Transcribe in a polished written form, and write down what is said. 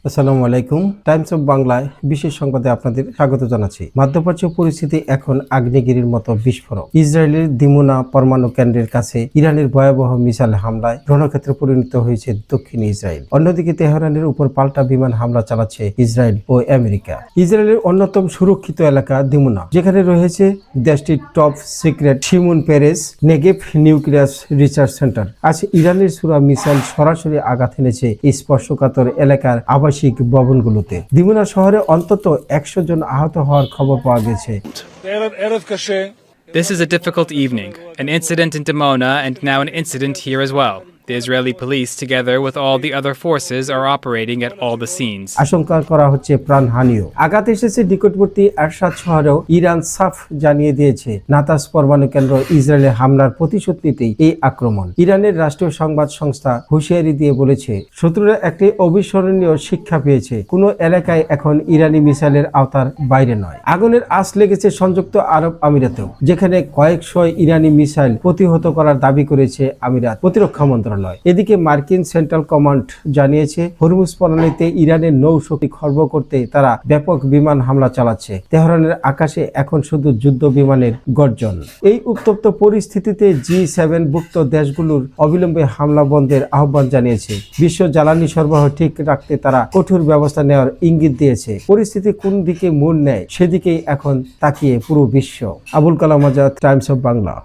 আসসালামু আলাইকুম। Times of বাংলায় বিশেষ সংবাদে আপনাদের স্বাগত জানাচ্ছি। মধ্যপ্রাচ্য পরিস্থিতি এখন আগ্নেয়গিরির মতো বিস্ফোরক। ইসরায়েলের দিমোনা পরমাণু কেন্দ্রের কাছে ইরানের ভয়াবহ মিসাইল হামলায় রণক্ষেত্রে পরিণত হয়েছে দক্ষিণ ইসরায়েল। অন্যদিকে তেহরানের উপর পাল্টা বিমান হামলা চালাচ্ছে ইসরায়েল ও আমেরিকা। ইসরায়েলের অন্যতম সুরক্ষিত এলাকা দিমোনা, যেখানে রয়েছে দেশটির top secret Shimon Peres Negev nuclear research centre. আজ ইরানের ছোড়া মিসাইল সরাসরি আঘাত এনেছে স্পর্শকাতর এলাকার আবাসিক ভবনগুলোতে। দিমোনা শহরে অন্তত 100 জন আহত হওয়ার খবর পাওয়া গেছে। This is a difficult evening, an incident in Dimona and now an incident here as well. The Israeli police, together with all the other forces, are operating at all the scenes. আশঙ্কা করা হচ্ছে প্রাণহানিও। আঘাত এসেছে নিকটবর্তী আরশাদ শহরেও। Iran সাফ জানিয়ে দিয়েছে নাতাস পরমাণু কেন্দ্র ইসরায়েলের হামলার প্রতিশোধ নিতেই এই আক্রমণ। ইরানের রাষ্ট্রীয় সংবাদ সংস্থা হুঁশিয়ারি দিয়ে বলেছে, শত্রুরা একটি অবিস্মরণীয় শিক্ষা পেয়েছে। কোনো এলাকায় এখন ইরানি মিসাইলের আওতার বাইরে নয়। আগুনের আঁচ লেগেছে সংযুক্ত আরব আমিরাতেও, যেখানে কয়েকশো ইরানি মিসাইল প্রতিহত করার দাবি করেছে আমিরাত প্রতিরক্ষা মন্ত্রণালয়। এদিকে মার্কিন সেন্ট্রাল কমান্ড জানিয়েছে, হরমুজ প্রণালীতে ইরানের নৌশক্তি খর্ব করতে তারা ব্যাপক বিমান হামলা চালাচ্ছে। তেহরানের আকাশে এখন শুধু যুদ্ধ বিমানের গর্জন। এই উত্তপ্ত পরিস্থিতিতে G7 ভুক্ত দেশগুলোর অবিলম্বে হামলা বন্ধের আহ্বান জানিয়েছে। বিশ্ব জ্বালানি সরবরাহ ঠিক রাখতে তারা কঠোর ব্যবস্থা নেওয়ার ইঙ্গিত দিয়েছে। পরিস্থিতি কোন দিকে মোড় নেয় সেদিকেই এখন তাকিয়ে পুরো বিশ্ব। Abul Kalam Azad, Times of Bangla.